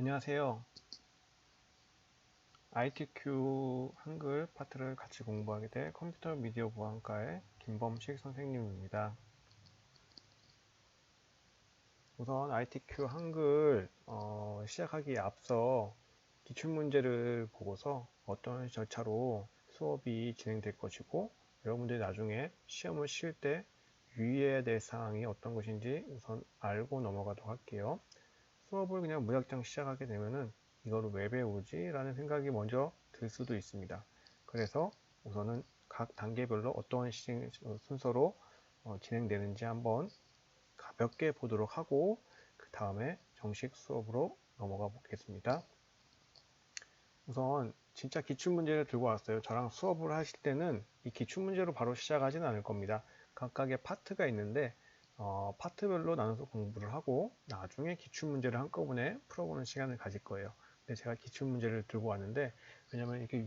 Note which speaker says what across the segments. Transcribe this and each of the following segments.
Speaker 1: 안녕하세요. ITQ 한글 파트를 같이 공부하게 될 컴퓨터 미디어 보안과의 김범식 선생님입니다. 우선 ITQ 한글 시작하기에 앞서 기출문제를 보고서 어떤 절차로 수업이 진행될 것이고 여러분들이 나중에 시험을 칠 때 유의해야 될 사항이 어떤 것인지 우선 알고 넘어가도록 할게요. 수업을 그냥 무작정 시작하게 되면은 이거를 왜 배우지? 라는 생각이 먼저 들 수도 있습니다. 그래서 우선은 각 단계별로 어떤 순서로 진행되는지 한번 가볍게 보도록 하고 그 다음에 정식 수업으로 넘어가 보겠습니다. 우선 진짜 기출문제를 들고 왔어요. 저랑 수업을 하실 때는 이 기출문제로 바로 시작하지는 않을 겁니다. 각각의 파트가 있는데 파트별로 나눠서 공부를 하고 나중에 기출문제를 한꺼번에 풀어보는 시간을 가질 거예요. 근데 제가 기출문제를 들고 왔는데 왜냐면 이렇게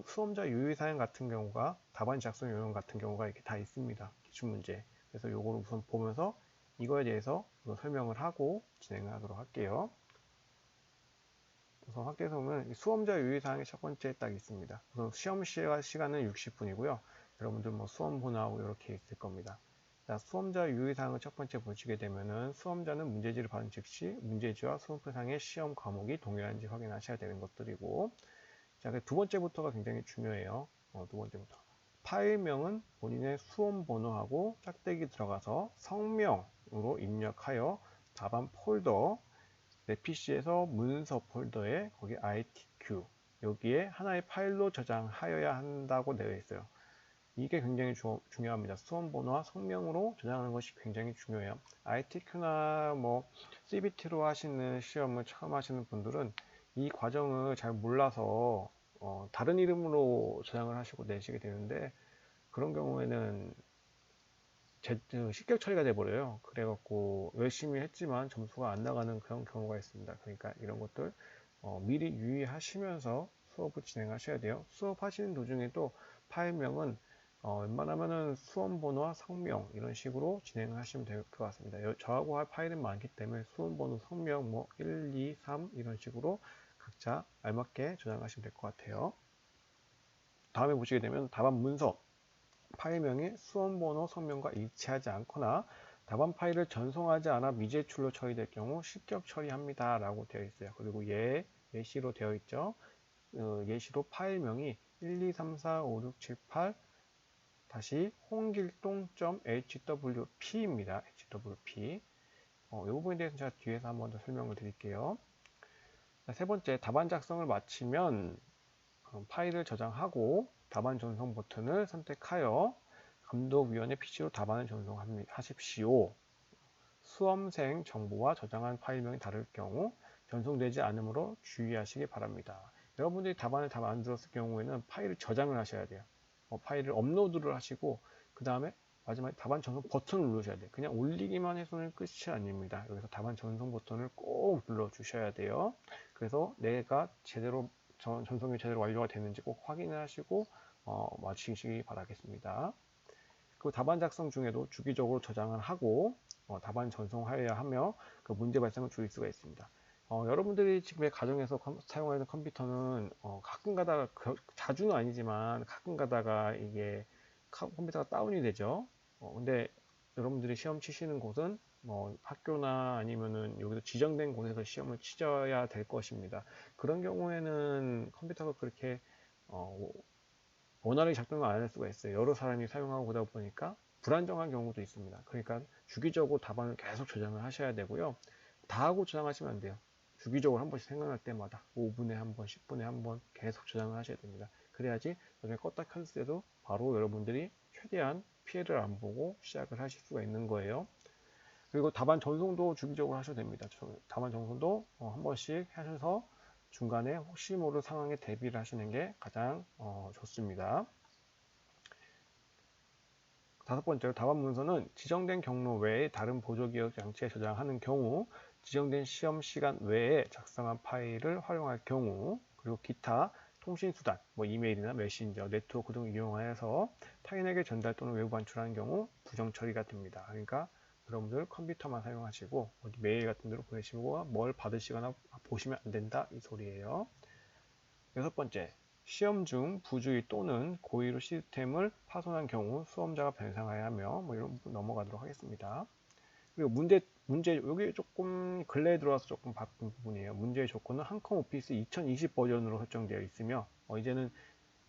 Speaker 1: 수험자 유의사항 같은 경우가 답안 작성 요령 같은 경우가 이렇게 다 있습니다. 기출문제. 그래서 요거를 우선 보면서 이거에 대해서 설명을 하고 진행을 하도록 할게요. 우선 학계에서는 수험자 유의사항이 첫 번째 딱 있습니다. 우선 시험 시간은 60분이고요. 여러분들 뭐 수험 본하고 이렇게 있을 겁니다. 자, 수험자 유의사항을 첫 번째 보시게 되면은 수험자는 문제지를 받은 즉시 문제지와 수험표상의 시험 과목이 동일한지 확인하셔야 되는 것들이고, 자, 두 번째부터가 굉장히 중요해요. 두 번째부터. 파일명은 본인의 수험 번호하고 짝대기 들어가서 성명으로 입력하여 답안 폴더 내 PC에서 문서 폴더에 거기 ITQ 여기에 하나의 파일로 저장하여야 한다고 되어 있어요. 이게 굉장히 중요합니다. 수험 번호와 성명으로 저장하는 것이 굉장히 중요해요. ITQ나 뭐 CBT로 하시는 시험을 처음 하시는 분들은 이 과정을 잘 몰라서 다른 이름으로 저장을 하시고 내시게 되는데 그런 경우에는 식격 처리가 돼버려요. 그래갖고 열심히 했지만 점수가 안 나가는 그런 경우가 있습니다. 그러니까 이런 것들 미리 유의하시면서 수업을 진행하셔야 돼요. 수업하시는 도중에도 파일명은 웬만하면은 수험 번호와 성명 이런 식으로 진행하시면 될 것 같습니다. 저하고 할 파일은 많기 때문에 수험 번호, 성명 뭐 1, 2, 3 이런 식으로 각자 알맞게 저장하시면 될 것 같아요. 다음에 보시게 되면 답안 문서 파일명이 수험번호 성명과 일치하지 않거나 답안 파일을 전송하지 않아 미제출로 처리될 경우 식격 처리합니다 라고 되어 있어요. 그리고 예시로 되어 있죠. 예시로 파일명이 1, 2, 3, 4, 5, 6, 7, 8 다시 홍길동.hwp입니다. hwp. 이 부분에 대해서 제가 뒤에서 한 번 더 설명을 드릴게요. 자, 세 번째, 답안 작성을 마치면 파일을 저장하고 답안 전송 버튼을 선택하여 감독위원회 PC로 답안을 전송하십시오. 수험생 정보와 저장한 파일명이 다를 경우 전송되지 않으므로 주의하시기 바랍니다. 여러분들이 답안을 다 만들었을 경우에는 파일을 저장을 하셔야 돼요. 파일을 업로드를 하시고 그 다음에 마지막에 답안 전송 버튼을 누르셔야 돼요. 그냥 올리기만 해서는 끝이 아닙니다. 여기서 답안 전송 버튼을 꼭 눌러주셔야 돼요. 그래서 내가 제대로 전송이 제대로 완료가 됐는지 꼭 확인을 하시고 마치시기 바라겠습니다. 그 답안 작성 중에도 주기적으로 저장을 하고 답안 전송하여야 하며 그 문제 발생을 줄일 수가 있습니다. 여러분들이 지금의 가정에서 사용하는 컴퓨터는 가끔 가다가 자주는 아니지만 가끔 가다가 이게 컴퓨터가 다운이 되죠. 근데 여러분들이 시험 치시는 곳은 뭐 학교나 아니면은 여기서 지정된 곳에서 시험을 치셔야 될 것입니다. 그런 경우에는 컴퓨터가 그렇게 원활하게 작동을 안 할 수가 있어요. 여러 사람이 사용하고 그러다 보니까 불안정한 경우도 있습니다. 그러니까 주기적으로 답안을 계속 저장을 하셔야 되고요. 다 하고 저장하시면 안 돼요. 주기적으로 한 번씩 생각날 때마다 5분에 한 번, 10분에 한 번 계속 저장을 하셔야 됩니다. 그래야지 나중에 껐다 켰을 때도 바로 여러분들이 최대한 피해를 안 보고 시작을 하실 수가 있는 거예요. 그리고 답안 전송도 주기적으로 하셔도 됩니다. 답안 전송도 한 번씩 하셔서 중간에 혹시 모를 상황에 대비를 하시는 게 가장 좋습니다. 다섯 번째로 답안 문서는 지정된 경로 외에 다른 보조기억 장치에 저장하는 경우, 지정된 시험 시간 외에 작성한 파일을 활용할 경우, 그리고 기타 통신수단, 뭐 이메일이나 메신저, 네트워크 등 이용하여서 타인에게 전달 또는 외부 반출하는 경우 부정 처리가 됩니다. 그러니까 여러분들 컴퓨터만 사용하시고 어디 메일 같은 데로 보내시고 뭘 받으시거나 보시면 안 된다 이 소리예요. 여섯 번째, 시험 중 부주의 또는 고의로 시스템을 파손한 경우 수험자가 변상해야 하며 뭐 이런 부분 넘어가도록 하겠습니다. 그리고 문제 여기 조금 근래에 들어와서 조금 바꾼 부분이에요. 문제의 조건은 한컴 오피스 2020 버전으로 설정되어 있으며 이제는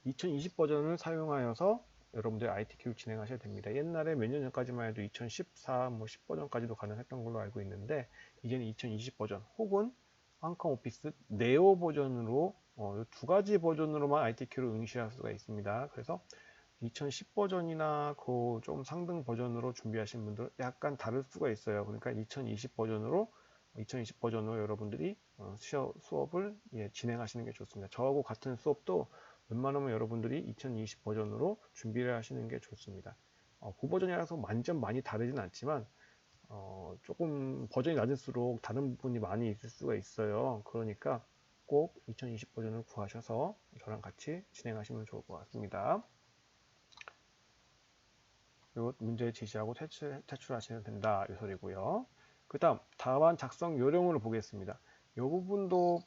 Speaker 1: 2020 버전을 사용하여서 여러분들 ITQ를 진행하셔야 됩니다. 옛날에 몇 년 전까지만 해도 2014, 뭐 10 버전까지도 가능했던 걸로 알고 있는데 이제는 2020 버전 혹은 한컴 오피스 네오 버전으로 두 가지 버전으로만 ITQ를 응시할 수가 있습니다. 그래서 2010 버전이나 그 좀 상등 버전으로 준비하신 분들 약간 다를 수가 있어요. 그러니까 2020 버전으로 여러분들이 수업을 진행하시는 게 좋습니다. 저하고 같은 수업도 웬만하면 여러분들이 2020 버전으로 준비를 하시는 게 좋습니다. 그 버전이라서 완전 많이 다르진 않지만 조금 버전이 낮을수록 다른 부분이 많이 있을 수가 있어요. 그러니까 꼭 2020 버전을 구하셔서 저랑 같이 진행하시면 좋을 것 같습니다. 요 문제 제시하고 퇴출하시면 된다 이 소리고요. 그 다음 답안 작성 요령을 보겠습니다. 이 부분도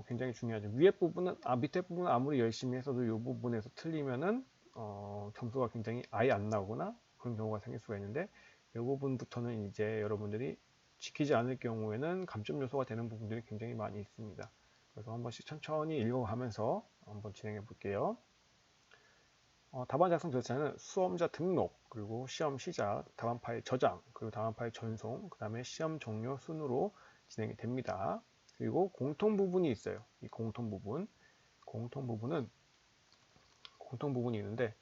Speaker 1: 굉장히 중요하죠. 위에 부분은 밑에 부분은 아무리 열심히 했어도 이 부분에서 틀리면은 점수가 굉장히 아예 안 나오거나 그런 경우가 생길 수가 있는데 이 부분부터는 이제 여러분들이 지키지 않을 경우에는 감점 요소가 되는 부분들이 굉장히 많이 있습니다. 그래서 한 번씩 천천히 읽어가면서 한번 진행해 볼게요. 답안 작성 절차는 수험자 등록, 그리고 시험 시작, 답안 파일 저장, 그리고 답안 파일 전송, 그 다음에 시험 종료 순으로 진행이 됩니다. 그리고 공통 부분이 있어요. 이 공통 부분이 있는데,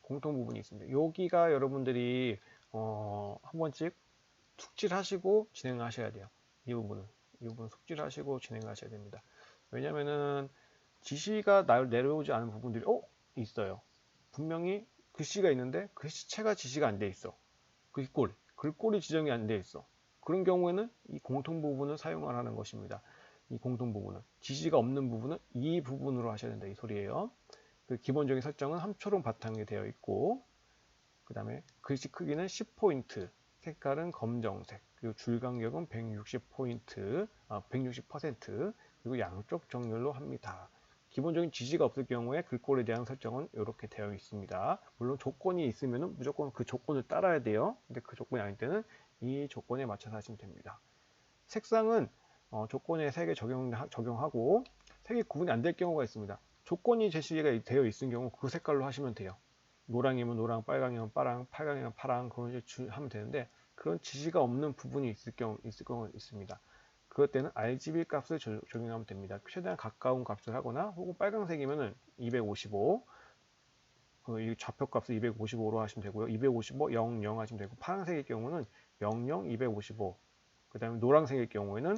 Speaker 1: 공통 부분이 있습니다. 여기가 여러분들이 한 번씩 숙지하시고 진행하셔야 돼요. 이 부분 숙지하시고 진행하셔야 됩니다. 왜냐면은 지시가 내려오지 않은 부분들이 있어요. 분명히 글씨가 있는데 글씨체가 지시가 안 돼 있어. 글꼴이 지정이 안 돼 있어. 그런 경우에는 이 공통 부분을 사용을 하는 것입니다. 이 공통 부분은 지시가 없는 부분은 이 부분으로 하셔야 된다 이 소리예요. 그 기본적인 설정은 함초롱 바탕에 되어 있고 그 다음에 글씨 크기는 10포인트, 색깔은 검정색, 그리고 줄 간격은 160포인트, 160%, 그리고 양쪽 정렬로 합니다. 기본적인 지시가 없을 경우에 글꼴에 대한 설정은 이렇게 되어 있습니다. 물론 조건이 있으면 무조건 그 조건을 따라야 돼요. 근데 그 조건이 아닐 때는 이 조건에 맞춰서 하시면 됩니다. 색상은 조건에 3개 적용하고 색이 구분이 안 될 경우가 있습니다. 조건이 제시가 되어 있는 경우 그 색깔로 하시면 돼요. 노랑이면 노랑, 빨강이면 빨강, 팔강이면 파랑 그런 식으로 하면 되는데 그런 지시가 없는 부분이 있을 경우 있습니다. 그럴 때는 RGB 값을 적용하면 됩니다. 최대한 가까운 값을 하거나 혹은 빨강색이면은 255, 이 좌표 값을 255로 하시면 되고요. 255, 00 하시면 되고 파란색의 경우는 00, 255. 그 다음에 노란색의 경우에는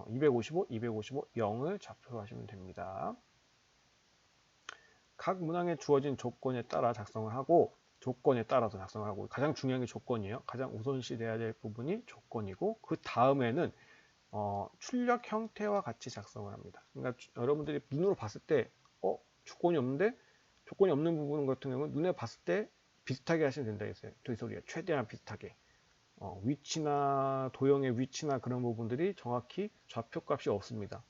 Speaker 1: 255, 255, 0을 좌표로 하시면 됩니다. 각 문항에 주어진 조건에 따라 작성을 하고 조건에 따라서 작성을 하고 가장 중요한 게 조건이에요. 가장 우선시 돼야 될 부분이 조건이고 그 다음에는 출력 형태와 같이 작성을 합니다. 그러니까 여러분들이 눈으로 봤을 때 조건이 없는데 조건이 없는 부분 같은 경우는 눈에 봤을 때 비슷하게 하시면 된다 했어요. 그 소리예요. 최대한 비슷하게. 위치나 도형의 위치나 그런 부분들이 정확히 좌표값이 없습니다.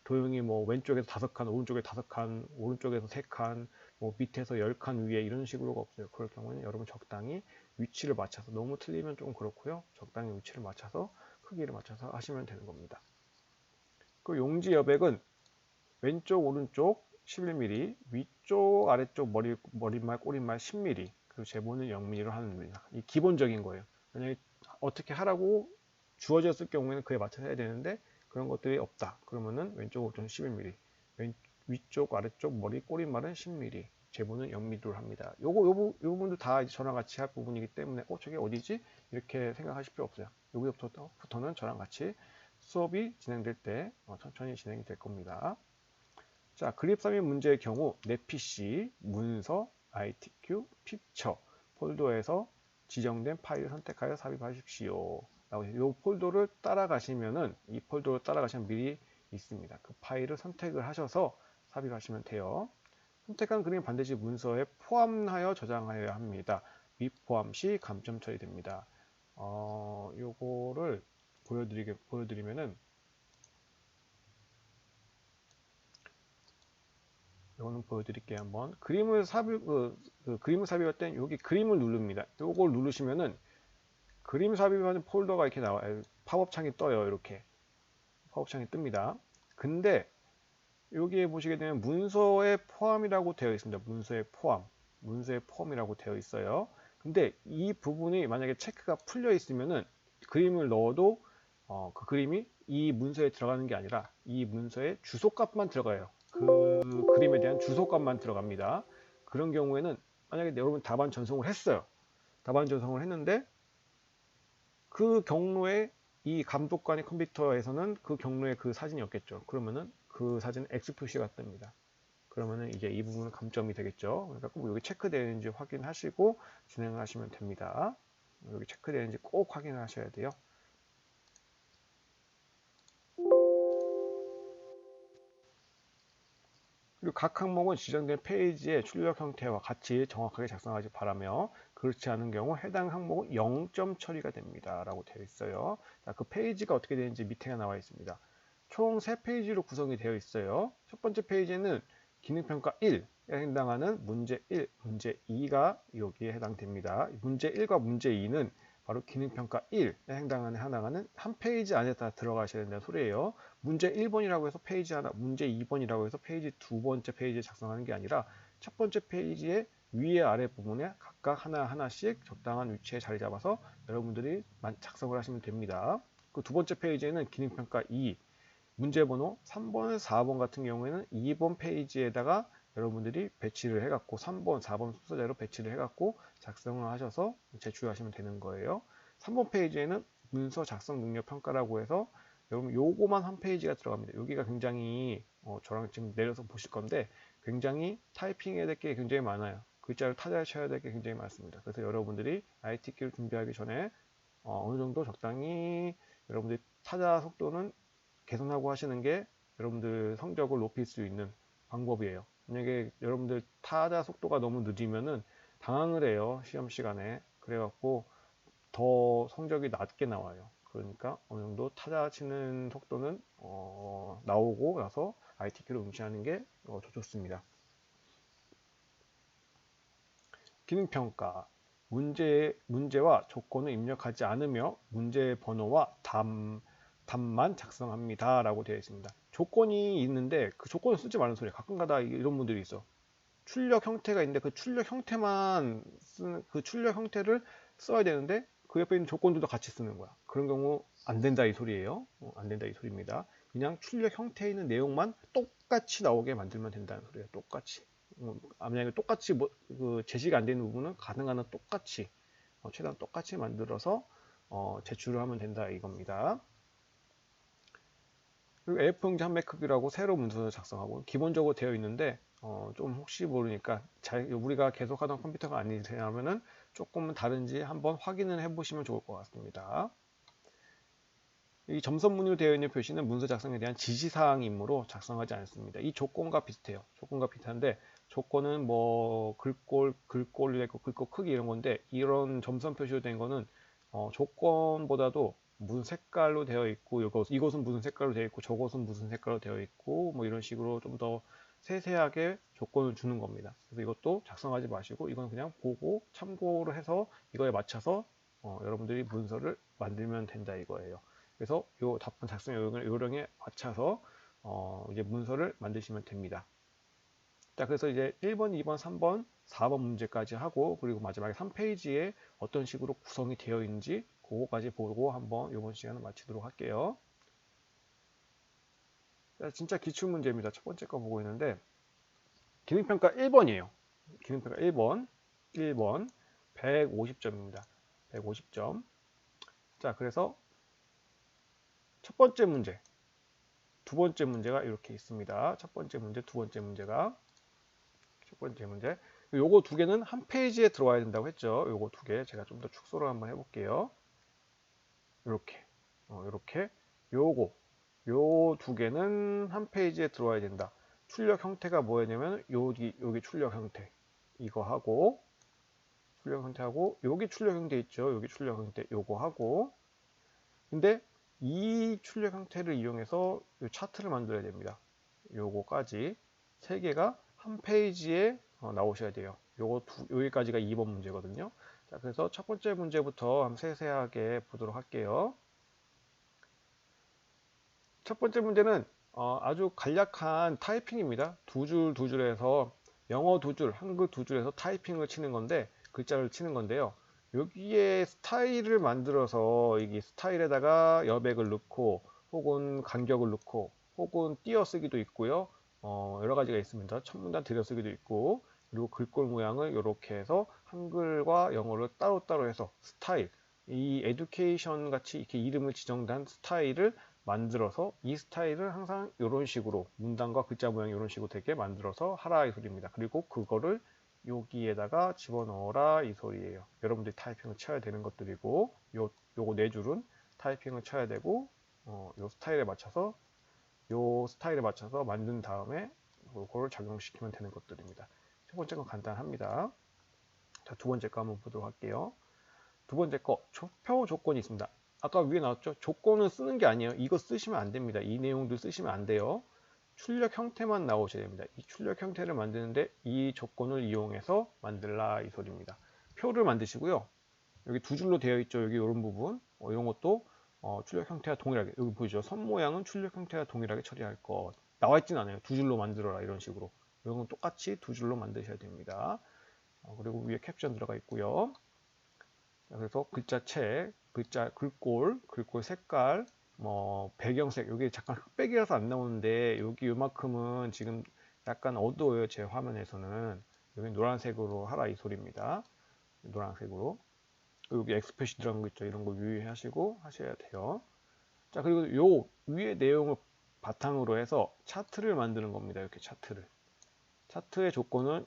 Speaker 1: 도형이 뭐 왼쪽에서 5칸, 오른쪽에 5칸, 오른쪽에서 3칸, 뭐 밑에서 10칸 위에 이런 식으로가 없어요. 그럴 경우는 여러분 적당히 위치를 맞춰서 너무 틀리면 좀 그렇고요. 적당히 위치를 맞춰서 크기를 맞춰서 하시면 되는 겁니다. 그 용지 여백은 왼쪽, 오른쪽 11mm, 위쪽, 아래쪽 머릿말, 꼬릿말 10mm, 그리고 제보는 0mm로 하는 겁니다. 이 기본적인 거예요. 만약에 어떻게 하라고 주어졌을 경우에는 그에 맞춰서 해야 되는데 그런 것들이 없다. 그러면은 왼쪽, 오른쪽 11mm, 위쪽, 아래쪽 머리, 꼬릿말은 10mm, 제보는 0mm로 합니다. 요 부분도 다 저랑 같이 할 부분이기 때문에 저게 어디지? 이렇게 생각하실 필요 없어요. 여기부터는 저랑 같이 수업이 진행될 때 천천히 진행이 될 겁니다. 자, 그립 삽입 문제의 경우 내 PC, 문서, ITQ, 픽처 폴더에서 지정된 파일을 선택하여 삽입하십시오. 이 폴더를 따라가시면은 이 폴더를 따라가시면 미리 있습니다. 그 파일을 선택을 하셔서 삽입하시면 돼요. 선택한 그림을 반드시 문서에 포함하여 저장하여야 합니다. 포함 시 감점 처리됩니다. 요거를 보여드리면은, 이거는 보여드릴게요. 한번 그림을 삽입할 땐 여기 그림을 누릅니다. 요걸 누르시면은 그림 삽입하는 폴더가 이렇게 나와요. 팝업 창이 떠요. 이렇게 팝업 창이 뜹니다. 근데 여기에 보시게 되면 문서에 포함이라고 되어 있습니다. 문서에 포함이라고 되어 있어요. 근데 이 부분이 만약에 체크가 풀려 있으면은 그림을 넣어도 그 그림이 이 문서에 들어가는 게 아니라 이 문서에 주소값만 들어가요. 그 그림에 대한 주소값만 들어갑니다. 그런 경우에는 만약에 여러분 답안 전송을 했어요. 답안 전송을 했는데 그 경로에 이 감독관의 컴퓨터에서는 그 경로에 그 사진이 없겠죠. 그러면은 그 사진 X 표시가 뜹니다. 그러면은 이제 이 부분은 감점이 되겠죠. 그러니까 꼭 여기 체크되는지 확인하시고 진행을 하시면 됩니다. 여기 체크되는지 꼭 확인하셔야 돼요. 그리고 각 항목은 지정된 페이지의 출력 형태와 같이 정확하게 작성하기 바라며 그렇지 않은 경우 해당 항목은 0점 처리가 됩니다. 라고 되어 있어요. 자, 그 페이지가 어떻게 되는지 밑에 나와 있습니다. 총 3페이지로 구성이 되어 있어요. 첫 번째 페이지는 기능평가 1에 해당하는 문제 1, 문제 2가 여기에 해당됩니다. 문제 1과 문제 2는 바로 기능평가 1에 해당하는 한 페이지 안에 다 들어가셔야 된다는 소리예요. 문제 1번이라고 해서 페이지 하나, 문제 2번이라고 해서 페이지 두 번째 페이지에 작성하는 게 아니라 첫 번째 페이지의 위에 아래 부분에 각각 하나하나씩 적당한 위치에 자리 잡아서 여러분들이 작성을 하시면 됩니다. 그 두 번째 페이지에는 기능평가 2, 문제번호 3번, 4번 같은 경우에는 2번 페이지에다가 여러분들이 배치를 해갖고 3번, 4번 순서대로 배치를 해갖고 작성을 하셔서 제출하시면 되는 거예요. 3번 페이지에는 문서 작성 능력 평가라고 해서 여러분 요거만 한 페이지가 들어갑니다. 여기가 굉장히 저랑 지금 내려서 보실 건데 굉장히 타이핑해야 될 게 굉장히 많아요. 글자를 타자해야 될 게 굉장히 많습니다. 그래서 여러분들이 IT키를 준비하기 전에 어느 정도 적당히 여러분들이 타자 속도는 개선하고 하시는 게 여러분들 성적을 높일 수 있는 방법이에요. 만약에 여러분들 타자 속도가 너무 느리면은 당황을 해요. 시험 시간에. 그래갖고 더 성적이 낮게 나와요. 그러니까 어느 정도 타자 치는 속도는 나오고 나서 IT키를 응시하는 게 더 좋습니다. 기능평가. 문제와 조건을 입력하지 않으며 문제 번호와 답만 작성합니다. 라고 되어 있습니다. 조건이 있는데 그 조건을 쓰지 말는 소리예요. 가끔가다 이런 분들이 있어. 출력 형태가 있는데 그 출력 형태만 쓰는 그 출력 형태를 써야 되는데 그 옆에 있는 조건들도 같이 쓰는 거야. 그런 경우 안 된다 이 소리예요. 안 된다 이 소리입니다. 그냥 출력 형태에 있는 내용만 똑같이 나오게 만들면 된다는 소리예요. 똑같이. 만약에 똑같이 그 제시가 안 되는 부분은 가능한 한 똑같이 최대한 똑같이 만들어서 제출을 하면 된다 이겁니다. 그리고 A4용지 한 매 크기라고 새로 문서를 작성하고 기본적으로 되어 있는데 좀 혹시 모르니까 우리가 계속하던 컴퓨터가 아니냐면은 조금은 다른지 한번 확인을 해보시면 좋을 것 같습니다. 이 점선문으로 되어 있는 표시는 문서 작성에 대한 지시사항이므로 작성하지 않습니다. 이 조건과 비슷해요. 조건과 비슷한데 조건은 뭐 글꼴 크기 이런 건데 이런 점선 표시로 된 거는 조건보다도 무슨 색깔로 되어 있고 이것은 무슨 색깔로 되어 있고 저것은 무슨 색깔로 되어 있고 뭐 이런 식으로 좀 더 세세하게 조건을 주는 겁니다. 그래서 이것도 작성하지 마시고 이건 그냥 보고 참고를 해서 이거에 맞춰서 여러분들이 문서를 만들면 된다 이거예요. 그래서 이 답변 작성 요령에 맞춰서 이제 문서를 만드시면 됩니다. 자, 그래서 이제 1번, 2번, 3번, 4번 문제까지 하고 그리고 마지막에 3페이지에 어떤 식으로 구성이 되어 있는지 그거까지 보고 한번 이번 시간을 마치도록 할게요. 자, 진짜 기출문제입니다. 첫 번째 거 보고 있는데 기능평가 1번이에요. 기능평가 1번 150점입니다. 150점. 자, 그래서 첫 번째 문제, 두 번째 문제가 이렇게 있습니다. 첫 번째 문제, 두 번째 문제가 첫 번째 문제. 요거 두 개는 한 페이지에 들어와야 된다고 했죠. 요거 두 개 제가 좀 더 축소를 한번 해볼게요. 이렇게, 이렇게 요거 요 두 개는 한 페이지에 들어와야 된다. 출력 형태가 뭐였냐면 여기 출력 형태 이거 하고 출력 형태하고 여기 출력 형태 있죠. 여기 출력 형태 요거 하고 근데 이 출력 형태를 이용해서 이 차트를 만들어야 됩니다. 요거까지 세 개가 한 페이지에 나오셔야 돼요. 여기까지가 2번 문제거든요. 자, 그래서 첫 번째 문제부터 한번 세세하게 보도록 할게요. 첫 번째 문제는 아주 간략한 타이핑입니다. 두 줄 두 줄에서 영어 두 줄, 한글 두 줄에서 타이핑을 치는 건데 글자를 치는 건데요. 여기에 스타일을 만들어서 이 스타일에다가 여백을 넣고 혹은 간격을 넣고 혹은 띄어쓰기도 있고요. 여러 가지가 있습니다. 첫 문단 들여쓰기도 있고 그리고 글꼴 모양을 이렇게 해서 한글과 영어를 따로따로 해서 스타일 이 에듀케이션 같이 이렇게 이름을 지정한 스타일을 만들어서 이 스타일을 항상 이런 식으로 문단과 글자 모양 이런 식으로 되게 만들어서 하라 이 소리입니다. 그리고 그거를 여기에다가 집어넣어라 이 소리예요. 여러분들이 타이핑을 쳐야 되는 것들이고 요거 네 줄은 타이핑을 쳐야 되고 요 스타일에 맞춰서 만든 다음에 그걸 적용시키면 되는 것들입니다. 첫 번째 건 간단합니다. 자, 두 번째 거 한번 보도록 할게요. 두 번째 거 표 조건이 있습니다. 아까 위에 나왔죠? 조건은 쓰는 게 아니에요. 이거 쓰시면 안 됩니다. 이 내용들 쓰시면 안 돼요. 출력 형태만 나오셔야 됩니다. 이 출력 형태를 만드는데 이 조건을 이용해서 만들라 이 소리입니다. 표를 만드시고요. 여기 두 줄로 되어 있죠. 여기 이런 부분 이런 것도 출력 형태와 동일하게 여기 보이죠? 선 모양은 출력 형태와 동일하게 처리할 것 나와 있진 않아요. 두 줄로 만들어라 이런 식으로 이런 건 똑같이 두 줄로 만드셔야 됩니다. 그리고 위에 캡션 들어가 있고요. 그래서 글자체, 글꼴 색깔, 배경색, 여기 잠깐 흑백이라서 안 나오는데 여기 요만큼은 지금 약간 어두워요. 제 화면에서는 여기 노란색으로 하라 이 소리입니다. 노란색으로. 여기 엑스표시 들어간 거 있죠. 이런 거 유의하시고 하셔야 돼요. 자, 그리고 요 위에 내용을 바탕으로 해서 차트를 만드는 겁니다. 이렇게 차트를. 차트의 조건은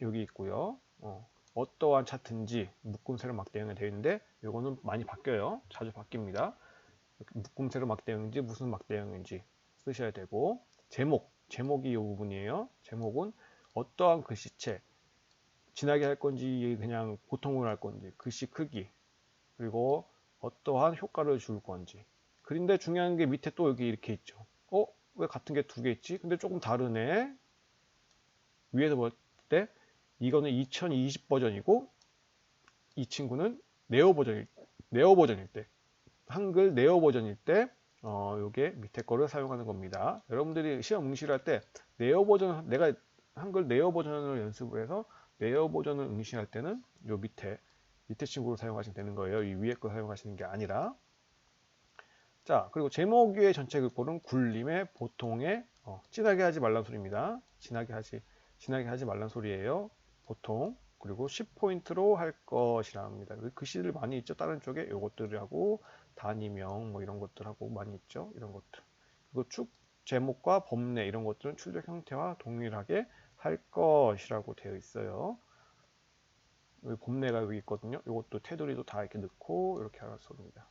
Speaker 1: 여기 있고요. 어떠한 차트인지 묶음새로 막대형이 되어 있는데 이거는 많이 바뀌어요. 자주 바뀝니다. 묶음새로 막대형인지 무슨 막대형인지 쓰셔야 되고 제목이 이 부분이에요. 제목은 어떠한 글씨체 진하게 할 건지 그냥 보통으로 할 건지 글씨 크기 그리고 어떠한 효과를 줄 건지 그런데 중요한 게 밑에 또 여기 이렇게 있죠. 왜 같은 게 두 개 있지? 근데 조금 다르네. 위에서 볼 때 이거는 2020 버전이고 이 친구는 네오 버전일 때 한글 네오 버전일 때 요게 밑에 거를 사용하는 겁니다. 여러분들이 시험 응시할 때 네오 버전 내가 한글 네오 버전을 연습을 해서 네오 버전을 응시할 때는 요 밑에 친구를 사용하시면 되는 거예요. 이 위에 거 사용하시는 게 아니라. 자, 그리고 제목 위에 전체 글꼴은 굴림의 보통의 진하게 하지 말란 소리입니다. 진하게 하지 말란 소리예요. 보통. 그리고 10포인트로 할 것이랍니다. 글씨들 많이 있죠. 다른 쪽에 요것들하고 단위명 뭐 이런 것들하고 많이 있죠. 이런 것들. 그리고 축 제목과 범례 이런 것들은 출력 형태와 동일하게 할 것이라고 되어 있어요. 여기 범례가 여기 있거든요. 이것도 테두리도 다 이렇게 넣고 이렇게 하는 소리입니다.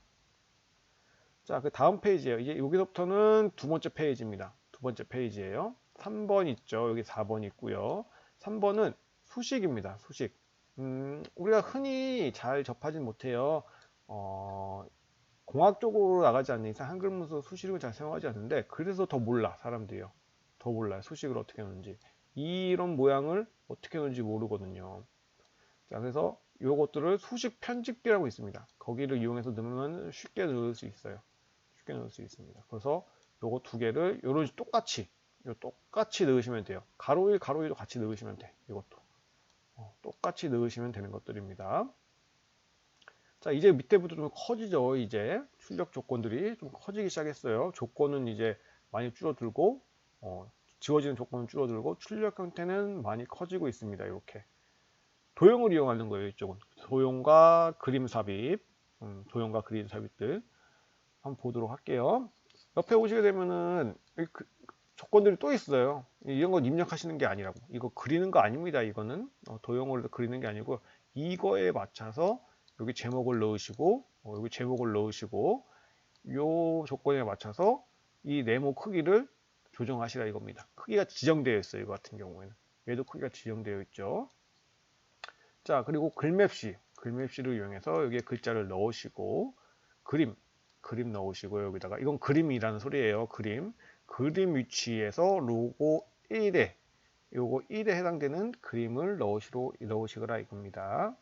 Speaker 1: 자, 그 다음 페이지예요. 이제 여기서부터는 두 번째 페이지입니다. 두 번째 페이지예요. 3번 있죠. 여기 4번 있고요. 3번은 수식입니다. 수식. 우리가 흔히 잘 접하진 못해요. 공학 쪽으로 나가지 않는 이상 한글 문서 수식을 잘 사용하지 않는데 그래서 더 몰라 사람들이요. 더 몰라요. 수식을 어떻게 하는지. 이런 모양을 어떻게 하는지 모르거든요. 자, 그래서 요것들을 수식 편집기라고 있습니다. 거기를 이용해서 넣으면 쉽게 넣을 수 있어요. 쉽게 넣을 수 있습니다. 그래서 요거 두 개를 요런 똑같이 넣으시면 돼요. 가로 1, 가로 2도 같이 넣으시면 돼. 이것도 똑같이 넣으시면 되는 것들입니다. 자, 이제 밑에부터 좀 커지죠. 이제 출력 조건들이 좀 커지기 시작했어요. 조건은 이제 많이 줄어들고 지워지는 조건은 줄어들고 출력 형태는 많이 커지고 있습니다. 이렇게 도형을 이용하는 거예요. 이쪽은 도형과 그림 삽입, 도형과 그림 삽입들 한번 보도록 할게요. 옆에 오시게 되면은 조건들이 또 있어요. 이런 건 입력하시는 게 아니라고. 이거 그리는 거 아닙니다. 이거는 도형으로 그리는 게 아니고 이거에 맞춰서 여기 제목을 넣으시고 여기 제목을 넣으시고 요 조건에 맞춰서 이 네모 크기를 조정하시라 이겁니다. 크기가 지정되어 있어요. 이거 같은 경우에는 얘도 크기가 지정되어 있죠. 자, 그리고 글맵시를 이용해서 여기에 글자를 넣으시고 그림 넣으시고요. 여기다가 이건 그림이라는 소리예요. 그림 위치에서 로고 1에 요거 1에 해당되는 그림을 넣으시거라 이겁니다.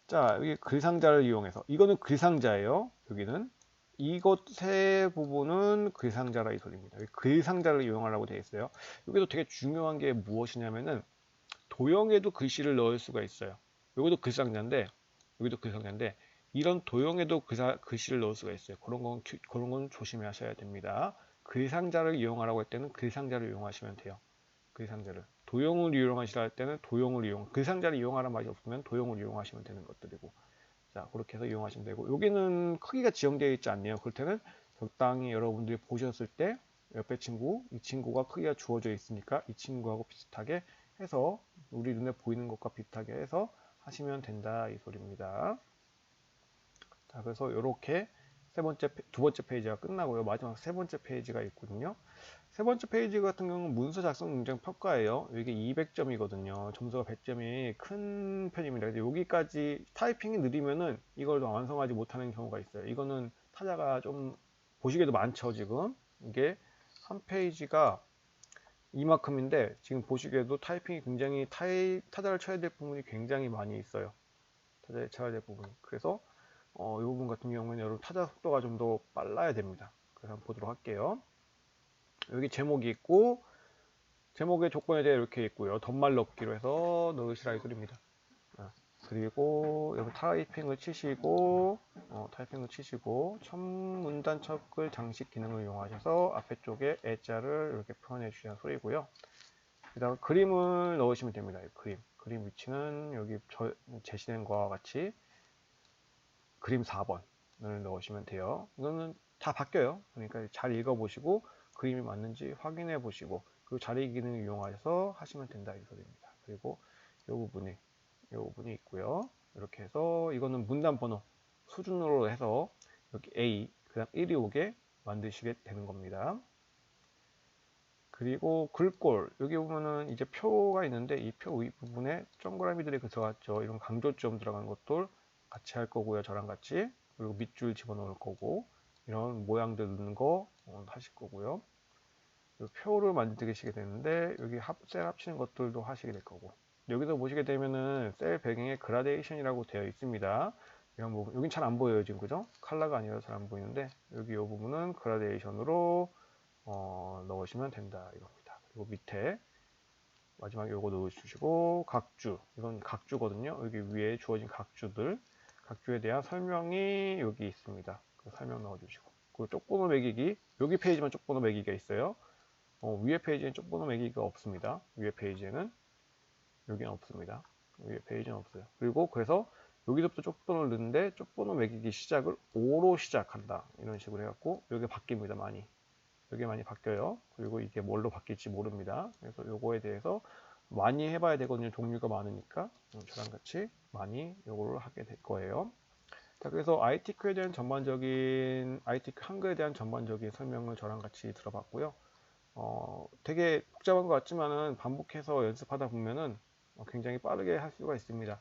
Speaker 1: 자, 여기 글상자를 이용해서 이거는 글상자예요. 여기는 이것 세 부분은 글상자라 이 소리입니다. 글상자를 이용하라고 되어 있어요. 여기도 되게 중요한 게 무엇이냐면은 도형에도 글씨를 넣을 수가 있어요. 여기도 글상자인데 이런 도형에도 글씨를 넣을 수가 있어요. 그런 건 조심하셔야 됩니다. 글상자를 이용하라고 할 때는 글상자를 이용하시면 돼요. 글상자를. 도형을 이용하시라 할 때는 글상자를 이용하라는 말이 없으면 도형을 이용하시면 되는 것들이고. 자, 그렇게 해서 이용하시면 되고. 여기는 크기가 지정되어 있지 않네요. 그럴 때는 적당히 여러분들이 보셨을 때 옆에 이 친구가 크기가 주어져 있으니까 이 친구하고 비슷하게 해서 우리 눈에 보이는 것과 비슷하게 해서 하시면 된다 이 소리입니다. 자, 그래서 이렇게 두 번째 페이지가 끝나고요. 마지막 세 번째 페이지가 있거든요. 세 번째 페이지 같은 경우는 문서 작성 능력 평가예요. 이게 200점이거든요. 점수가 100점이 큰 편입니다. 그래서 여기까지 타이핑이 느리면은 이걸 완성하지 못하는 경우가 있어요. 이거는 타자가 좀 보시기에도 많죠, 지금. 이게 한 페이지가 이만큼인데 지금 보시기에도 타이핑이 굉장히 타자를 쳐야 될 부분이 굉장히 많이 있어요. 타자를 쳐야 될 부분이. 그래서 이 부분 같은 경우는 여러분 타자 속도가 좀 더 빨라야 됩니다. 그래서 한번 보도록 할게요. 여기 제목이 있고 제목의 조건에 대해 이렇게 있고요. 덧말 넣기로 해서 넣으시라 이 소리입니다. 그리고 여기 타이핑을 치시고 첫 문단 첫글 장식 기능을 이용하셔서 앞에 쪽에 애자를 이렇게 표현해 주시는 소리고요. 그다음 그림을 넣으시면 됩니다. 그림 위치는 여기 제시된 것과 같이 그림 4번을 넣으시면 돼요. 이거는 다 바뀌어요. 그러니까 잘 읽어보시고 그림이 맞는지 확인해 보시고 그리고 자리 기능을 이용하셔서 하시면 된다 이 소리입니다. 그리고 이 부분이 있고요. 이렇게 해서 이거는 문단 번호 수준으로 해서 여기 A 그다음 1이 오게 만드시게 되는 겁니다. 그리고 글꼴 여기 보면은 이제 표가 있는데 이 표 위 부분에 동그라미들이 들어갔죠. 이런 강조점 들어간 것들 같이 할 거고요. 저랑 같이. 그리고 밑줄 집어넣을 거고 이런 모양들 넣는 거 하실 거고요. 표를 만드시게 되는데 여기 셀 합치는 것들도 하시게 될 거고 여기서 보시게 되면은 셀 배경에 그라데이션이라고 되어 있습니다. 이런 부분 여긴 잘 안 보여요 지금 그죠? 컬러가 아니라서 잘 안 보이는데 여기 이 부분은 그라데이션으로 넣으시면 된다 이겁니다. 그리고 밑에 마지막에 이거 넣어주시고 각주 이건 각주거든요. 여기 위에 주어진 각주에 대한 설명이 여기 있습니다. 그 설명 넣어주시고 그리고 쪽번호 매기기 여기 페이지만 쪽번호 매기기가 있어요. 위에 페이지에는 쪽번호 매기기가 없습니다. 위에 페이지에는 여기는 없습니다. 위에 페이지는 없어요. 그리고 그래서 여기서부터 쪽번호를 넣는데 쪽번호 매기기 시작을 5로 시작한다 이런 식으로 해갖고 여기 바뀝니다. 여기 많이 바뀌어요. 그리고 이게 뭘로 바뀔지 모릅니다. 그래서 요거에 대해서 많이 해봐야 되거든요. 종류가 많으니까 저랑 같이 많이 요거를 하게 될 거예요. 자, 그래서 ITQ에 대한 ITQ 한글에 대한 전반적인 설명을 저랑 같이 들어봤고요. 되게 복잡한 것 같지만은 반복해서 연습하다 보면은 굉장히 빠르게 할 수가 있습니다.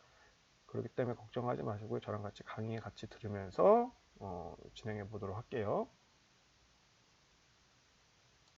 Speaker 1: 그렇기 때문에 걱정하지 마시고요. 저랑 같이 강의 같이 들으면서 진행해 보도록 할게요.